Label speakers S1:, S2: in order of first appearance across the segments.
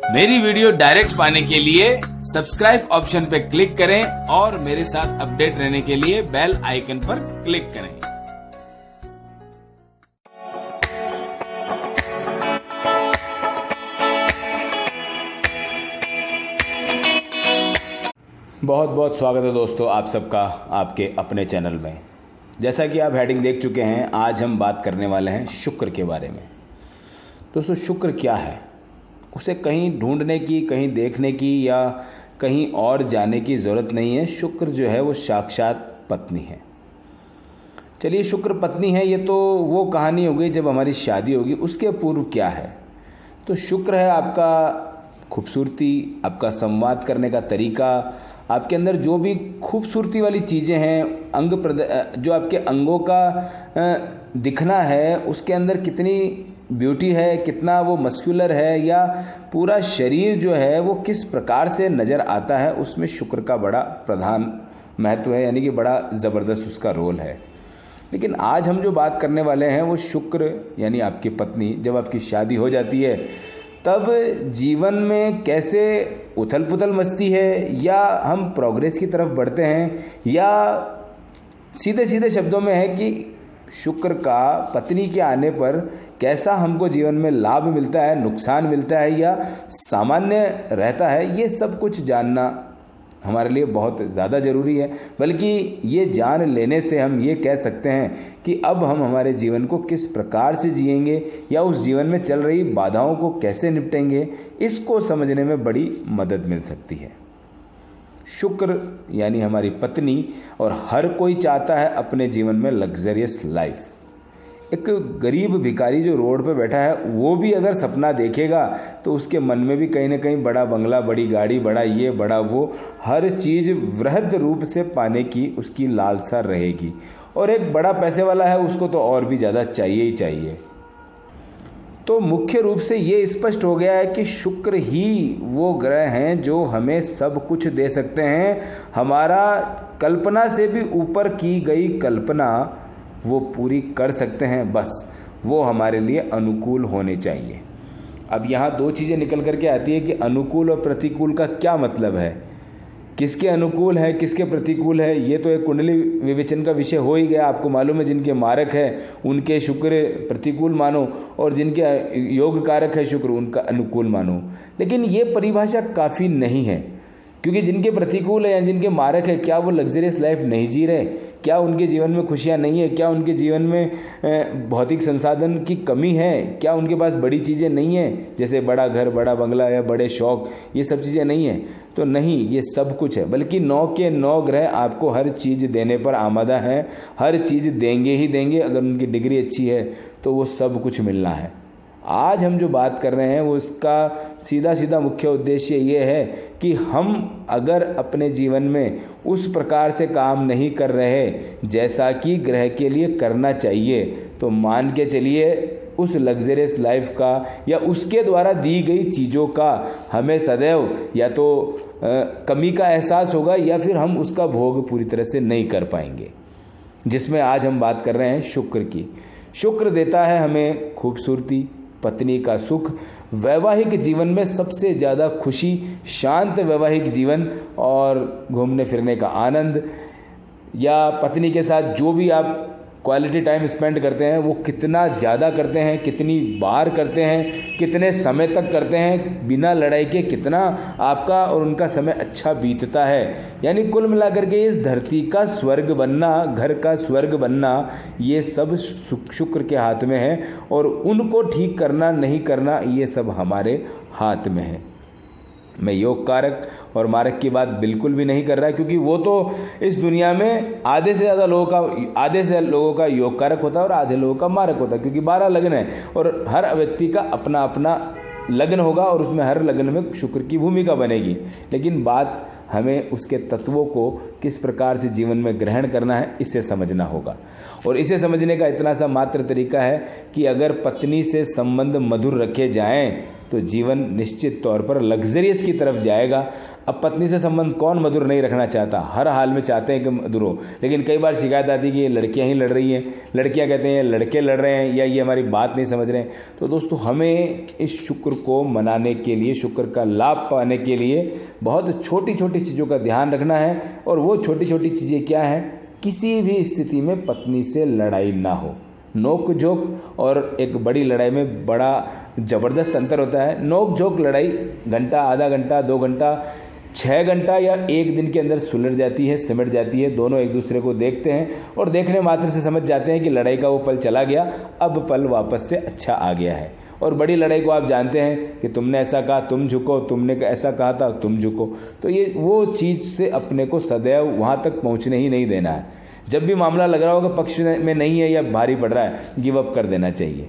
S1: मेरी video direct पाने के लिए सब्सक्राइब ऑप्शन पर क्लिक करें और मेरे साथ अपडेट रहने के लिए बेल आइकन पर क्लिक करें।
S2: बहुत बहुत स्वागत है दोस्तों आप सबका आपके अपने चैनल में। जैसा कि आप हेडिंग देख चुके हैं, आज हम बात करने वाले हैं शुक्र के बारे में। दोस्तों, शुक्र क्या है? उसे कहीं ढूंढने की, कहीं देखने की या कहीं और जाने की ज़रूरत नहीं है। शुक्र जो है वो साक्षात पत्नी है। चलिए, शुक्र पत्नी है, ये तो वो कहानी हो गई जब हमारी शादी होगी। उसके पूर्व क्या है? तो शुक्र है आपका खूबसूरती, आपका संवाद करने का तरीका, आपके अंदर जो भी खूबसूरती वाली चीज़ें हैं, जो आपके अंगों का दिखना है, उसके अंदर कितनी ब्यूटी है, कितना वो मस्कुलर है, या पूरा शरीर जो है वो किस प्रकार से नज़र आता है, उसमें शुक्र का बड़ा प्रधान महत्व है, यानी कि बड़ा ज़बरदस्त उसका रोल है। लेकिन आज हम जो बात करने वाले हैं वो शुक्र यानी आपकी पत्नी, जब आपकी शादी हो जाती है तब जीवन में कैसे उथल पुथल मचती है, या हम प्रोग्रेस की तरफ बढ़ते हैं, या सीधे सीधे शब्दों में है कि शुक्र का पत्नी के आने पर कैसा हमको जीवन में लाभ मिलता है, नुकसान मिलता है, या सामान्य रहता है, ये सब कुछ जानना हमारे लिए बहुत ज़्यादा ज़रूरी है। बल्कि ये जान लेने से हम ये कह सकते हैं कि अब हम हमारे जीवन को किस प्रकार से जिएंगे, या उस जीवन में चल रही बाधाओं को कैसे निपटेंगे, इसको समझने में बड़ी मदद मिल सकती है। शुक्र यानी हमारी पत्नी, और हर कोई चाहता है अपने जीवन में लग्जरियस लाइफ। एक गरीब भिखारी जो रोड पे बैठा है, वो भी अगर सपना देखेगा तो उसके मन में भी कहीं ना कहीं बड़ा बंगला, बड़ी गाड़ी, बड़ा ये, बड़ा वो, हर चीज़ वृहद रूप से पाने की उसकी लालसा रहेगी। और एक बड़ा पैसे वाला है, उसको तो और भी ज़्यादा चाहिए ही चाहिए। तो मुख्य रूप से ये स्पष्ट हो गया है कि शुक्र ही वो ग्रह हैं जो हमें सब कुछ दे सकते हैं। हमारा कल्पना से भी ऊपर की गई कल्पना वो पूरी कर सकते हैं, बस वो हमारे लिए अनुकूल होने चाहिए। अब यहाँ दो चीज़ें निकल करके आती है कि अनुकूल और प्रतिकूल का क्या मतलब है, किसके अनुकूल है, किसके प्रतिकूल है। ये तो एक कुंडली विवेचन का विषय हो ही गया। आपको मालूम है, जिनके मारक है उनके शुक्र प्रतिकूल मानो, और जिनके योग कारक है शुक्र, उनका अनुकूल मानो। लेकिन ये परिभाषा काफ़ी नहीं है, क्योंकि जिनके प्रतिकूल है या जिनके मारक है, क्या वो लग्जरियस लाइफ नहीं जी रहे? क्या उनके जीवन में खुशियाँ नहीं है? क्या उनके जीवन में भौतिक संसाधन की कमी है? क्या उनके पास बड़ी चीज़ें नहीं हैं, जैसे बड़ा घर, बड़ा बंगला या बड़े शौक? ये सब चीज़ें नहीं हैं? तो नहीं, ये सब कुछ है। बल्कि 9 के 9 ग्रह आपको हर चीज़ देने पर आमादा हैं, हर चीज़ देंगे ही देंगे। अगर उनकी डिग्री अच्छी है तो वो सब कुछ मिलना है। आज हम जो बात कर रहे हैं वो इसका सीधा सीधा मुख्य उद्देश्य ये है कि हम अगर अपने जीवन में उस प्रकार से काम नहीं कर रहे जैसा कि ग्रह के लिए करना चाहिए, तो मान के चलिए उस लग्जरियस लाइफ का या उसके द्वारा दी गई चीज़ों का हमें सदैव या तो कमी का एहसास होगा, या फिर हम उसका भोग पूरी तरह से नहीं कर पाएंगे। जिसमें आज हम बात कर रहे हैं शुक्र की। शुक्र देता है हमें खूबसूरती, पत्नी का सुख, वैवाहिक जीवन में सबसे ज़्यादा खुशी, शांत वैवाहिक जीवन और घूमने फिरने का आनंद, या पत्नी के साथ जो भी आप क्वालिटी टाइम स्पेंड करते हैं वो कितना ज़्यादा करते हैं, कितनी बार करते हैं, कितने समय तक करते हैं, बिना लड़ाई के कितना आपका और उनका समय अच्छा बीतता है। यानी कुल मिलाकर के इस धरती का स्वर्ग बनना, घर का स्वर्ग बनना, ये सब शुक्र के हाथ में है, और उनको ठीक करना नहीं करना ये सब हमारे हाथ में है। मैं योग कारक और मारक की बात बिल्कुल भी नहीं कर रहा, क्योंकि वो तो इस दुनिया में आधे से लोगों का योग कारक होता है और आधे लोगों का मारक होता है, क्योंकि 12 लग्न है और हर व्यक्ति का अपना अपना लग्न होगा और उसमें हर लग्न में शुक्र की भूमिका बनेगी। लेकिन बात हमें उसके तत्वों को किस प्रकार से जीवन में ग्रहण करना है, इसे समझना होगा। और इसे समझने का इतना सा मात्र तरीका है कि अगर पत्नी से संबंध मधुर रखे जाएं तो जीवन निश्चित तौर पर लग्जरियस की तरफ जाएगा। अब पत्नी से संबंध कौन मधुर नहीं रखना चाहता, हर हाल में चाहते हैं कि मधुर हो, लेकिन कई बार शिकायत आती है कि ये लड़कियां ही लड़ रही हैं, लड़कियां कहते हैं लड़के लड़ रहे हैं, या ये हमारी बात नहीं समझ रहे हैं। तो दोस्तों, हमें इस शुक्र को मनाने के लिए, शुक्र का लाभ पाने के लिए बहुत छोटी छोटी चीज़ों का ध्यान रखना है। और वो छोटी छोटी चीज़ें क्या हैं? किसी भी स्थिति में पत्नी से लड़ाई ना हो। नोक झोंक और एक बड़ी लड़ाई में बड़ा ज़बरदस्त अंतर होता है। नोक झोंक लड़ाई घंटा, आधा घंटा, 2 घंटा, 6 घंटा या 1 दिन के अंदर सुलझ जाती है, सिमट जाती है। दोनों एक दूसरे को देखते हैं और देखने मात्र से समझ जाते हैं कि लड़ाई का वो पल चला गया, अब पल वापस से अच्छा आ गया है। और बड़ी लड़ाई को आप जानते हैं कि तुमने ऐसा कहा तुम झुको, तुमने ऐसा कहा था तुम झुको। तो ये वो चीज़ से अपने को सदैव वहाँ तक पहुँचने ही नहीं देना है। जब भी मामला लग रहा होगा पक्ष में नहीं है या भारी पड़ रहा है, गिव अप कर देना चाहिए।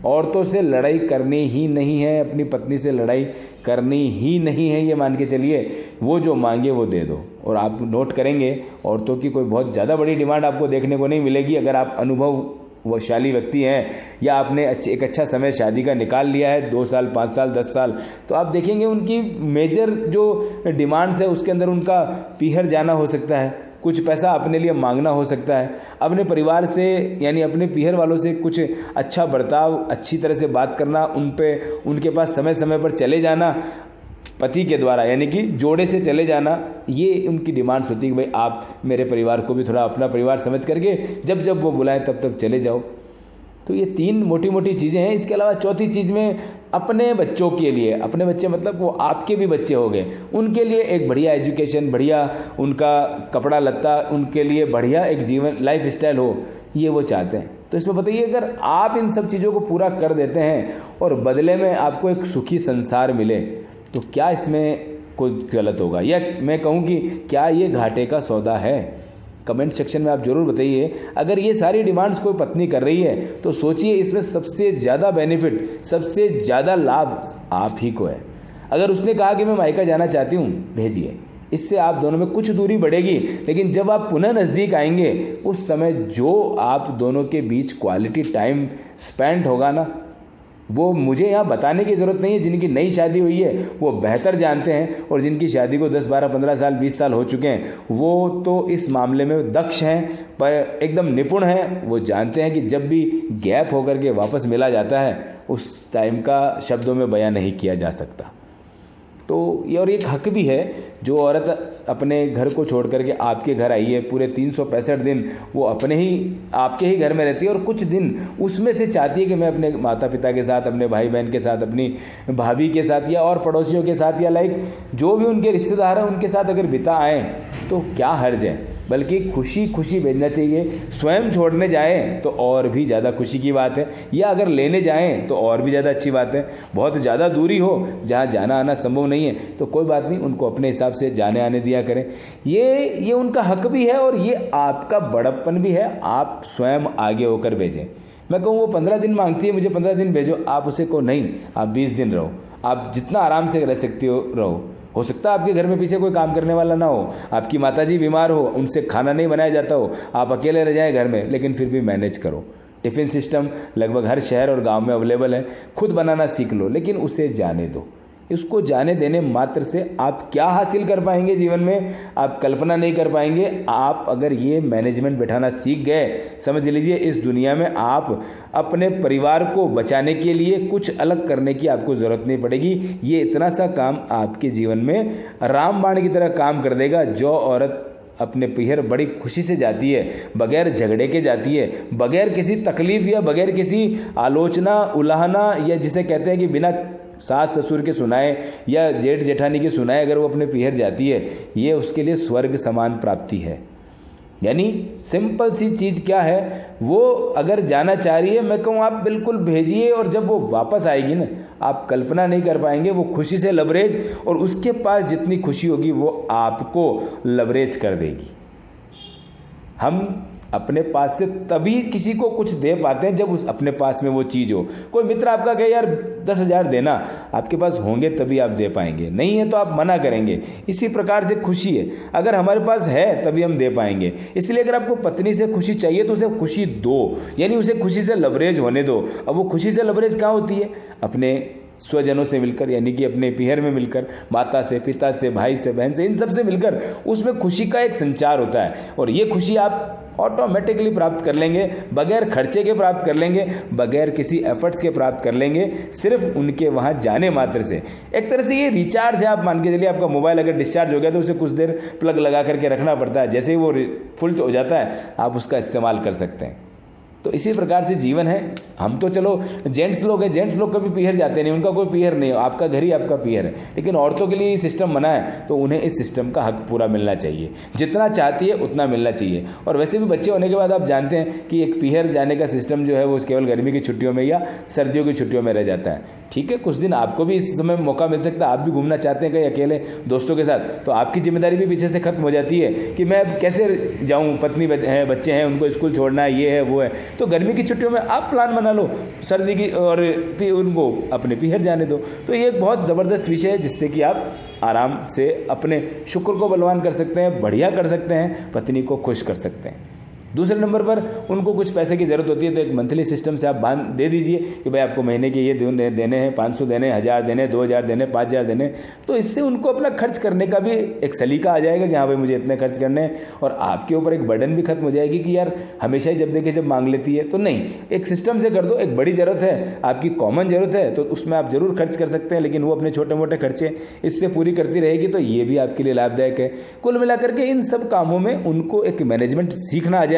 S2: औरतों से लड़ाई करनी ही नहीं है, अपनी पत्नी से लड़ाई करनी ही नहीं है, ये मान के चलिए। वो जो मांगे वो दे दो। और आप नोट करेंगे औरतों की कोई बहुत ज़्यादा बड़ी डिमांड आपको देखने को नहीं मिलेगी। अगर आप अनुभवशाली व्यक्ति हैं या आपने एक अच्छा समय शादी का निकाल लिया है, 2 साल, 5 साल, 10 साल, तो आप देखेंगे उनकी मेजर जो डिमांड्स है उसके अंदर उनका पीहर जाना हो सकता है, कुछ पैसा अपने लिए मांगना हो सकता है, अपने परिवार से यानी अपने पीहर वालों से कुछ अच्छा बर्ताव, अच्छी तरह से बात करना, उनके पास समय समय पर चले जाना, पति के द्वारा यानी कि जोड़े से चले जाना, ये उनकी डिमांड्स होती है कि भाई आप मेरे परिवार को भी थोड़ा अपना परिवार समझ करके जब जब वो बुलाएं तब तब चले जाओ। तो ये 3 मोटी मोटी चीज़ें हैं। इसके अलावा चौथी चीज़ में अपने बच्चों के लिए, अपने बच्चे मतलब वो आपके भी बच्चे हो गए, उनके लिए एक बढ़िया एजुकेशन, बढ़िया उनका कपड़ा लत्ता, उनके लिए बढ़िया एक जीवन लाइफ स्टाइल हो, ये वो चाहते हैं। तो इसमें बताइए, अगर आप इन सब चीज़ों को पूरा कर देते हैं और बदले में आपको एक सुखी संसार मिले, तो क्या इसमें कोई गलत होगा? या मैं कहूँ कि क्या ये घाटे का सौदा है? कमेंट सेक्शन में आप जरूर बताइए। अगर ये सारी डिमांड्स कोई पत्नी कर रही है तो सोचिए इसमें सबसे ज़्यादा बेनिफिट, सबसे ज़्यादा लाभ आप ही को है। अगर उसने कहा कि मैं मायका जाना चाहती हूँ, भेजिए, इससे आप दोनों में कुछ दूरी बढ़ेगी, लेकिन जब आप पुनः नज़दीक आएंगे उस समय जो आप दोनों के बीच क्वालिटी टाइम स्पेंड होगा ना, वो मुझे यहाँ बताने की ज़रूरत नहीं है। जिनकी नई शादी हुई है वो बेहतर जानते हैं, और जिनकी शादी को 10, 12, 15 साल, 20 साल हो चुके हैं वो तो इस मामले में दक्ष हैं, पर एकदम निपुण हैं। वो जानते हैं कि जब भी गैप होकर के वापस मिला जाता है उस टाइम का शब्दों में बयां नहीं किया जा सकता। तो ये और एक हक भी है, जो औरत अपने घर को छोड़ करके आपके घर आई है, पूरे 365 दिन वो आपके ही घर में रहती है, और कुछ दिन उसमें से चाहती है कि मैं अपने माता पिता के साथ, अपने भाई बहन के साथ, अपनी भाभी के साथ या और पड़ोसियों के साथ या जो भी उनके रिश्तेदार हैं उनके साथ अगर बिता आएँ तो क्या हर्ज है। बल्कि खुशी खुशी भेजना चाहिए। स्वयं छोड़ने जाएं तो और भी ज़्यादा खुशी की बात है, या अगर लेने जाएं तो और भी ज़्यादा अच्छी बात है। बहुत ज़्यादा दूरी हो जहाँ जाना आना संभव नहीं है तो कोई बात नहीं, उनको अपने हिसाब से जाने आने दिया करें। ये उनका हक भी है और ये आपका बड़प्पन भी है। आप स्वयं आगे होकर भेजें। मैं कहूँ वो 15 दिन मांगती है, मुझे 15 दिन भेजो, आप उसे को नहीं, आप 20 दिन रहो, आप जितना आराम से रह सकती हो हो सकता है आपके घर में पीछे कोई काम करने वाला ना हो, आपकी माताजी बीमार हो, उनसे खाना नहीं बनाया जाता हो, आप अकेले रह जाएं घर में, लेकिन फिर भी मैनेज करो। टिफ़िन सिस्टम लगभग हर शहर और गांव में अवेलेबल है, खुद बनाना सीख लो, लेकिन उसे जाने दो। इसको जाने देने मात्र से आप क्या हासिल कर पाएंगे जीवन में, आप कल्पना नहीं कर पाएंगे। आप अगर ये मैनेजमेंट बैठाना सीख गए, समझ लीजिए इस दुनिया में आप अपने परिवार को बचाने के लिए कुछ अलग करने की आपको ज़रूरत नहीं पड़ेगी। ये इतना सा काम आपके जीवन में रामबाण की तरह काम कर देगा। जो औरत अपने पीहर बड़ी खुशी से जाती है, बगैर झगड़े के जाती है, बगैर किसी तकलीफ या बगैर किसी आलोचना उलाहना, या जिसे कहते हैं कि बिना सास ससुर के सुनाए या जेठ जेठानी के सुनाए अगर वो अपने पीहर जाती है, ये उसके लिए स्वर्ग समान प्राप्ति है। यानी सिंपल सी चीज़ क्या है, वो अगर जाना चाह रही है, मैं कहूँ आप बिल्कुल भेजिए, और जब वो वापस आएगी ना, आप कल्पना नहीं कर पाएंगे, वो खुशी से लबरेज, और उसके पास जितनी खुशी होगी वो आपको लबरेज कर देगी। हम अपने पास से तभी किसी को कुछ दे पाते हैं जब उस अपने पास में वो चीज़ हो। कोई मित्र आपका कहे यार 10,000 देना, आपके पास होंगे तभी आप दे पाएंगे, नहीं है तो आप मना करेंगे। इसी प्रकार से खुशी है, अगर हमारे पास है तभी हम दे पाएंगे। इसलिए अगर आपको पत्नी से खुशी चाहिए तो उसे खुशी दो, यानी उसे खुशी से लबरेज होने दो। अब वो खुशी से लबरेज कहाँ होती है? अपने स्वजनों से मिलकर, यानी कि अपने पीहर में मिलकर, माता से, पिता से, भाई से, बहन से, इन सब से मिलकर उसमें खुशी का एक संचार होता है। और ये खुशी आप ऑटोमेटिकली प्राप्त कर लेंगे, बगैर खर्चे के प्राप्त कर लेंगे, बगैर किसी एफर्ट्स के प्राप्त कर लेंगे, सिर्फ उनके वहाँ जाने मात्र से। एक तरह से ये रिचार्ज है, आप मान के चलिए आपका मोबाइल अगर डिस्चार्ज हो गया तो उसे कुछ देर प्लग लगा करके रखना पड़ता है, जैसे ही वो फुल हो जाता है आप उसका इस्तेमाल कर सकते हैं। तो इसी प्रकार से जीवन है। हम तो चलो जेंट्स लोग हैं, जेंट्स लोग कभी पीहर जाते नहीं, उनका कोई पीहर नहीं, आपका घर ही आपका पीहर है। लेकिन औरतों के लिए ये सिस्टम बना है तो उन्हें इस सिस्टम का हक पूरा मिलना चाहिए, जितना चाहती है उतना मिलना चाहिए। और वैसे भी बच्चे होने के बाद आप जानते हैं कि एक पीहर जाने का सिस्टम जो है वो केवल गर्मी की छुट्टियों में या सर्दियों की छुट्टियों में रह जाता है। ठीक है, कुछ दिन आपको भी इस समय मौका मिल सकता है, आप भी घूमना चाहते हैं कहीं अकेले दोस्तों के साथ, तो आपकी जिम्मेदारी भी पीछे से खत्म हो जाती है कि मैं अब कैसे जाऊं, पत्नी है, बच्चे हैं, उनको स्कूल छोड़ना है, ये है वो है। तो गर्मी की छुट्टियों में आप प्लान बना लो सर्दी की, और फिर उनको अपने पीहर जाने दो। तो ये एक बहुत ज़बरदस्त विषय है जिससे कि आप आराम से अपने शुक्र को बलवान कर सकते हैं, बढ़िया कर सकते हैं, पत्नी को खुश कर सकते हैं। दूसरे नंबर पर उनको कुछ पैसे की ज़रूरत होती है तो एक मंथली सिस्टम से आप बांध दे दीजिए कि भाई आपको महीने के ये देने हैं, 500 देने, 1000 देने, 2000 देने, 5000 देने। तो इससे उनको अपना खर्च करने का भी एक सलीका आ जाएगा कि हाँ भाई मुझे इतने खर्च करने हैं, और आपके ऊपर एक बर्डन भी खत्म हो जाएगी कि यार हमेशा ही जब देखे जब मांग लेती है। तो नहीं, एक सिस्टम से कर दो। एक बड़ी ज़रूरत है, आपकी कॉमन ज़रूरत है, तो उसमें आप ज़रूर खर्च कर सकते हैं, लेकिन वो अपने छोटे मोटे खर्चे इससे पूरी करती रहेगी, तो ये भी आपके लिए लाभदायक है। कुल मिलाकर के इन सब कामों में उनको एक मैनेजमेंट सीखना आ जाएगा,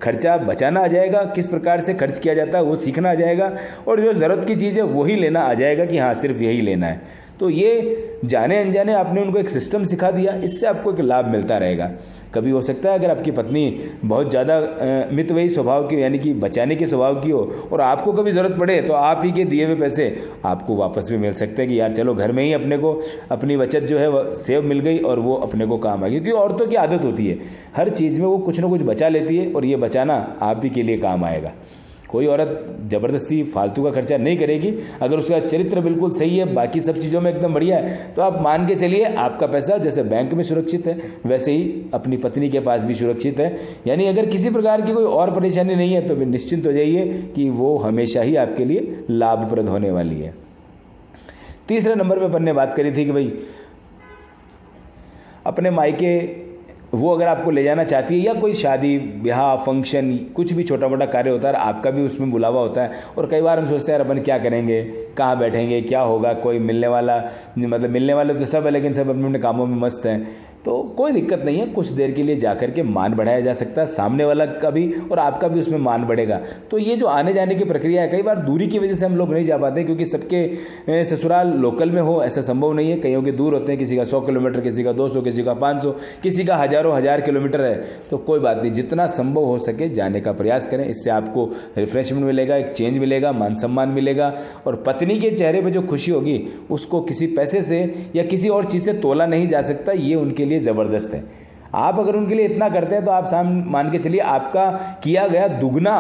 S2: खर्चा बचाना आ जाएगा, किस प्रकार से खर्च किया जाता है वो सीखना आ जाएगा, और जो ज़रूरत की चीज़ है वही लेना आ जाएगा कि हाँ सिर्फ यही लेना है। तो ये जाने अनजाने आपने उनको एक सिस्टम सिखा दिया, इससे आपको एक लाभ मिलता रहेगा। कभी हो सकता है अगर आपकी पत्नी बहुत ज़्यादा मितव्ययी स्वभाव की, यानी कि बचाने के स्वभाव की हो, और आपको कभी ज़रूरत पड़े तो आप ही के दिए हुए पैसे आपको वापस भी मिल सकते हैं कि यार चलो घर में ही अपने को अपनी बचत जो है वह सेव मिल गई और वो अपने को काम आ गई। क्योंकि औरतों की आदत होती है हर चीज़ में वो कुछ ना कुछ बचा लेती है, और ये बचाना आप ही के लिए काम आएगा। कोई औरत ज़बरदस्ती फालतू का खर्चा नहीं करेगी। अगर उसका चरित्र बिल्कुल सही है, बाकी सब चीज़ों में एकदम बढ़िया है, तो आप मान के चलिए आपका पैसा जैसे बैंक में सुरक्षित है वैसे ही अपनी पत्नी के पास भी सुरक्षित है। यानी अगर किसी प्रकार की कोई और परेशानी नहीं है तो भी निश्चिंत हो जाइए कि वो हमेशा ही आपके लिए लाभप्रद होने वाली है। तीसरे नंबर पर अपन ने बात करी थी कि भाई अपने मायके वो अगर आपको ले जाना चाहती है, या कोई शादी ब्याह फंक्शन कुछ भी छोटा मोटा कार्य होता है, आपका भी उसमें बुलावा होता है, और कई बार हम सोचते हैं यार अपन क्या करेंगे, कहाँ बैठेंगे, क्या होगा, कोई मिलने वाला, मतलब मिलने वाले तो सब है लेकिन सब अपने अपने कामों में मस्त हैं। तो कोई दिक्कत नहीं है, कुछ देर के लिए जाकर के मान बढ़ाया जा सकता है, सामने वाला का भी और आपका भी उसमें मान बढ़ेगा। तो ये जो आने जाने की प्रक्रिया है, कई बार दूरी की वजह से हम लोग नहीं जा पाते, क्योंकि सबके ससुराल लोकल में हो ऐसा संभव नहीं है। कईयों के दूर होते हैं, किसी का 100 किलोमीटर, किसी का 200, किसी का 500, किसी का हजारों हजार किलोमीटर है। तो कोई बात नहीं, जितना संभव हो सके जाने का प्रयास करें, इससे आपको रिफ्रेशमेंट मिलेगा, एक चेंज मिलेगा, मान सम्मान मिलेगा, और पत्नी के चेहरे पर जो खुशी होगी उसको किसी पैसे से या किसी और चीज़ से तोला नहीं जा सकता। ये उनके लिए ज़बरदस्त है। आप अगर उनके लिए इतना करते हैं तो आप मान के चलिए आपका किया गया दुगना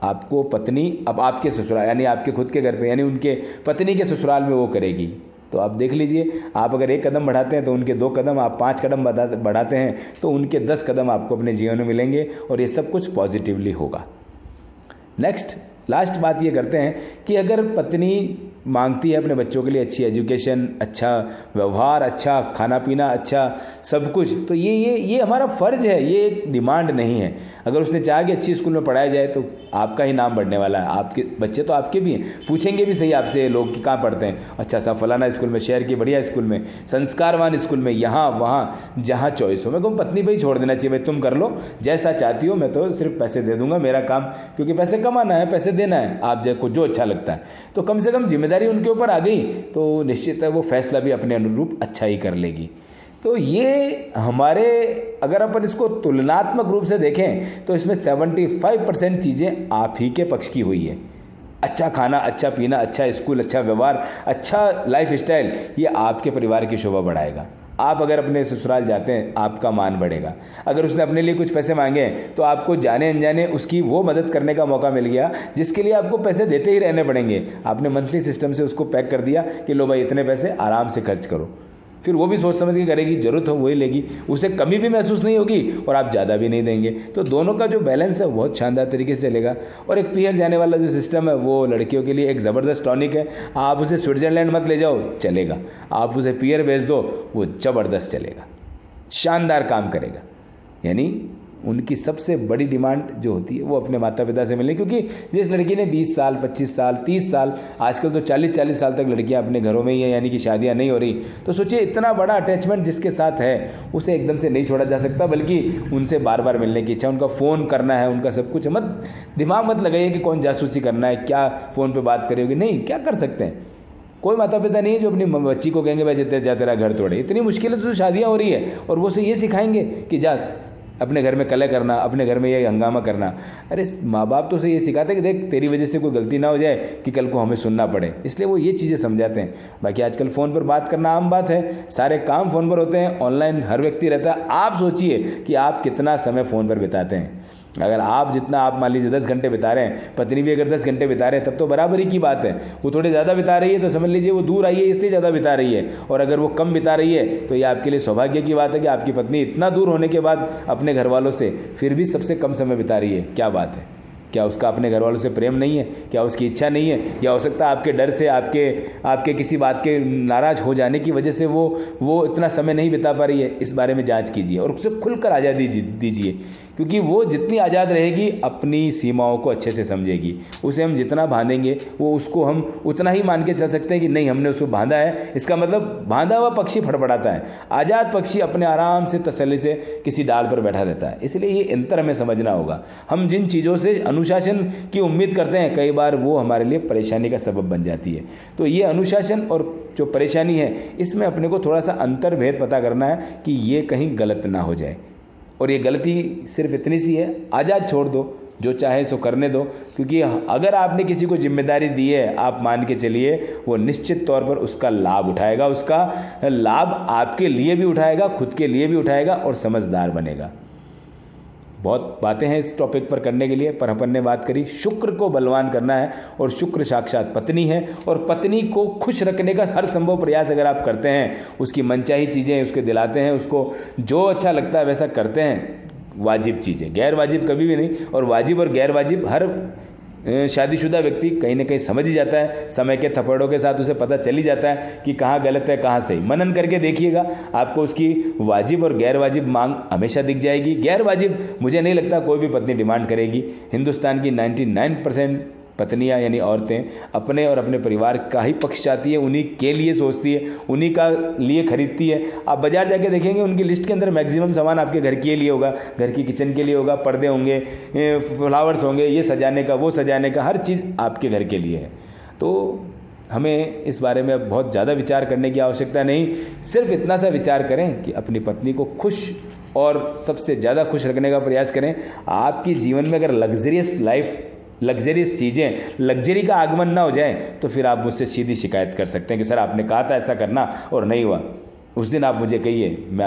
S2: आपको पत्नी अब आपके ससुराल, यानी आपके खुद के घर पे, यानी उनके पत्नी के ससुराल में वो करेगी। तो आप देख लीजिए, आप अगर 1 कदम बढ़ाते हैं तो उनके 2 कदम, आप 5 कदम बढ़ाते हैं तो उनके 10 कदम आपको अपने जीवन में मिलेंगे, और ये सब कुछ पॉजिटिवली होगा। लास्ट बात ये करते हैं कि अगर पत्नी मांगती है अपने बच्चों के लिए अच्छी एजुकेशन, अच्छा व्यवहार, अच्छा खाना पीना, अच्छा सब कुछ, तो ये हमारा फ़र्ज़ है, ये एक डिमांड नहीं है। अगर उसने चाहा कि अच्छी स्कूल में पढ़ाया जाए तो आपका ही नाम बढ़ने वाला है, आपके बच्चे तो आपके भी हैं, पूछेंगे भी सही आपसे लोग कि कहाँ पढ़ते हैं, अच्छा सा फलाना स्कूल में, शहर की बढ़िया स्कूल में, संस्कारवान स्कूल में, यहाँ वहाँ जहाँ चॉइस हो। मैं कहूँ पत्नी भाई छोड़ देना चाहिए, भाई तुम कर लो जैसा चाहती हो, मैं तो सिर्फ पैसे दे दूंगा, मेरा काम, क्योंकि पैसे कमाना है, पैसे देना है, आप को जो अच्छा लगता है। तो कम से कम जिम्मेदारी उनके ऊपर आ गई तो निश्चित है वो फैसला भी अपने अनुरूप अच्छा ही कर लेगी। तो ये हमारे, अगर अपन इसको तुलनात्मक रूप से देखें तो इसमें 75% चीज़ें आप ही के पक्ष की हुई है। अच्छा खाना, अच्छा पीना, अच्छा स्कूल, अच्छा व्यवहार, अच्छा लाइफ स्टाइल, ये आपके परिवार की शोभा बढ़ाएगा। आप अगर अपने ससुराल जाते हैं आपका मान बढ़ेगा। अगर उसने अपने लिए कुछ पैसे मांगे तो आपको जाने अनजाने उसकी वो मदद करने का मौका मिल गया जिसके लिए आपको पैसे देते ही रहने पड़ेंगे। आपने मंथली सिस्टम से उसको पैक कर दिया कि लो भाई इतने पैसे आराम से खर्च करो। फिर वो भी सोच समझ के करेगी, ज़रूरत हो वही लेगी, उसे कमी भी महसूस नहीं होगी और आप ज़्यादा भी नहीं देंगे। तो दोनों का जो बैलेंस है बहुत शानदार तरीके से चलेगा। और एक पीयर जाने वाला जो सिस्टम है वो लड़कियों के लिए एक ज़बरदस्त टॉनिक है। आप उसे स्विट्ज़रलैंड मत ले जाओ, चलेगा। आप उसे पीयर भेज दो, वो ज़बरदस्त चलेगा, शानदार काम करेगा। यानी उनकी सबसे बड़ी डिमांड जो होती है वो अपने माता पिता से मिलने, क्योंकि जिस लड़की ने 20 साल 25 साल 30 साल, आजकल तो 40-40 साल तक लड़कियां अपने घरों में ही है, यानी कि शादियां नहीं हो रही, तो सोचिए इतना बड़ा अटैचमेंट जिसके साथ है उसे एकदम से नहीं छोड़ा जा सकता, बल्कि उनसे बार बार मिलने की इच्छा, उनका फ़ोन करना है, उनका सब कुछ। मत दिमाग मत लगाइए कि कौन जासूसी करना है, क्या फ़ोन पर बात करेगी, नहीं, क्या कर सकते हैं। कोई माता पिता नहीं है जो अपनी बच्ची को कहेंगे भाई जा तेरा घर तोड़े। इतनी मुश्किल से तो शादियाँ हो रही है और वो उसे ये सिखाएंगे कि जा अपने घर में कलह करना, अपने घर में ये हंगामा करना। अरे माँ बाप तो उसे ये सिखाते हैं कि देख तेरी वजह से कोई गलती ना हो जाए कि कल को हमें सुनना पड़े, इसलिए वो ये चीज़ें समझाते हैं। बाकी आजकल फ़ोन पर बात करना आम बात है, सारे काम फ़ोन पर होते हैं, ऑनलाइन हर व्यक्ति रहता है। आप सोचिए कि आप कितना समय फ़ोन पर बिताते हैं। अगर आप जितना, आप मान लीजिए 10 घंटे बिता रहे हैं, पत्नी भी अगर 10 घंटे बिता रहे हैं, तब तो बराबरी की बात है। वो थोड़े ज़्यादा बिता रही है तो समझ लीजिए वो दूर आई है इसलिए ज़्यादा बिता रही है, और अगर वो कम बिता रही है तो ये आपके लिए सौभाग्य की बात है कि आपकी पत्नी इतना दूर होने के बाद अपने घर वालों से फिर भी सबसे कम समय बिता रही है। क्या बात है, क्या उसका अपने घर वालों से प्रेम नहीं है, क्या उसकी इच्छा नहीं है, या हो सकता है आपके डर से, आपके किसी बात के नाराज़ हो जाने की वजह से वो इतना समय नहीं बिता पा रही है। इस बारे में जांच कीजिए और उसे खुलकर आज़ादी दीजिए, क्योंकि वो जितनी आज़ाद रहेगी अपनी सीमाओं को अच्छे से समझेगी। उसे हम जितना बांधेंगे वो उसको हम उतना ही मान के चल सकते हैं कि नहीं हमने उसको बांधा है, इसका मतलब बांधा हुआ पक्षी फड़फड़ाता है, आज़ाद पक्षी अपने आराम से तसल्ली से किसी डाल पर बैठा रहता है। इसलिए ये अंतर हमें समझना होगा। हम जिन चीज़ों से अनुशासन की उम्मीद करते हैं कई बार वो हमारे लिए परेशानी का सबब बन जाती है। तो ये अनुशासन और जो परेशानी है इसमें अपने को थोड़ा सा अंतर भेद पता करना है कि ये कहीं गलत ना हो जाए। और ये गलती सिर्फ इतनी सी है, आज़ाद छोड़ दो, जो चाहे सो करने दो, क्योंकि अगर आपने किसी को जिम्मेदारी दी है आप मान के चलिए वो निश्चित तौर पर उसका लाभ उठाएगा, उसका लाभ आपके लिए भी उठाएगा, खुद के लिए भी उठाएगा और समझदार बनेगा। बहुत बातें हैं इस टॉपिक पर करने के लिए, पर अपन ने बात करी शुक्र को बलवान करना है, और शुक्र साक्षात पत्नी है, और पत्नी को खुश रखने का हर संभव प्रयास अगर आप करते हैं, उसकी मनचाही चीज़ें उसके दिलाते हैं, उसको जो अच्छा लगता है वैसा करते हैं, वाजिब चीज़ें, गैर वाजिब कभी भी नहीं। और वाजिब और गैर वाजिब हर शादीशुदा व्यक्ति कहीं ना कहीं समझ ही जाता है, समय के थप्पड़ों के साथ उसे पता चल ही जाता है कि कहाँ गलत है कहाँ सही। मनन करके देखिएगा, आपको उसकी वाजिब और गैर वाजिब मांग हमेशा दिख जाएगी। गैर वाजिब मुझे नहीं लगता कोई भी पत्नी डिमांड करेगी। हिंदुस्तान की 99% पत्नियां यानी औरतें अपने और अपने परिवार का ही पक्ष चाहती है, उन्हीं के लिए सोचती है, उन्हीं का लिए खरीदती है। आप बाजार जाके देखेंगे उनकी लिस्ट के अंदर मैक्सिमम सामान आपके घर के लिए होगा, घर की किचन के लिए होगा, पर्दे होंगे, फ्लावर्स होंगे, ये सजाने का वो सजाने का, हर चीज़ आपके घर के लिए है। तो हमें इस बारे में बहुत ज़्यादा विचार करने की आवश्यकता नहीं, सिर्फ इतना सा विचार करें कि अपनी पत्नी को खुश और सबसे ज़्यादा खुश रखने का प्रयास करें। आपकी जीवन में अगर लग्जरियस लाइफ, लग्जरियस चीज़ें, लग्जरी का आगमन ना हो जाए तो फिर आप मुझसे सीधी शिकायत कर सकते हैं कि सर आपने कहा था ऐसा करना और नहीं हुआ। उस दिन आप मुझे कहिए, मैं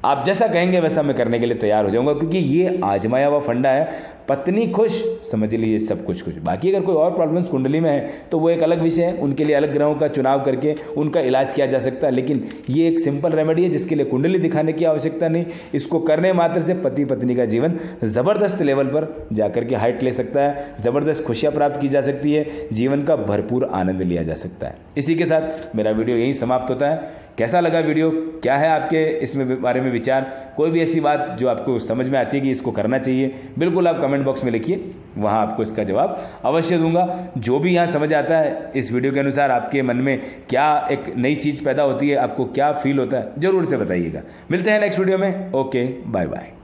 S2: आप जैसा कहेंगे वैसा मैं करने के लिए तैयार हो जाऊंगा, क्योंकि ये आजमाया हुआ फंडा है। पत्नी खुश, समझ लीजिए सब कुछ खुश। बाकी अगर कोई और प्रॉब्लम्स कुंडली में है तो वो एक अलग विषय है, उनके लिए अलग ग्रहों का चुनाव करके उनका इलाज किया जा सकता है। लेकिन ये एक सिंपल रेमेडी है जिसके लिए कुंडली दिखाने की आवश्यकता नहीं। इसको करने मात्र से पति पत्नी का जीवन ज़बरदस्त लेवल पर जाकर के हाइट ले सकता है, ज़बरदस्त खुशियाँ प्राप्त की जा सकती है, जीवन का भरपूर आनंद लिया जा सकता है। इसी के साथ मेरा वीडियो यहीं समाप्त होता है। कैसा लगा वीडियो, क्या है आपके इसमें बारे में विचार, कोई भी ऐसी बात जो आपको समझ में आती है कि इसको करना चाहिए, बिल्कुल आप कमेंट बॉक्स में लिखिए, वहाँ आपको इसका जवाब अवश्य दूंगा। जो भी यहाँ समझ आता है इस वीडियो के अनुसार, आपके मन में क्या एक नई चीज़ पैदा होती है, आपको क्या फील होता है, ज़रूर से बताइएगा। मिलते हैं नेक्स्ट वीडियो में। Okay, bye bye.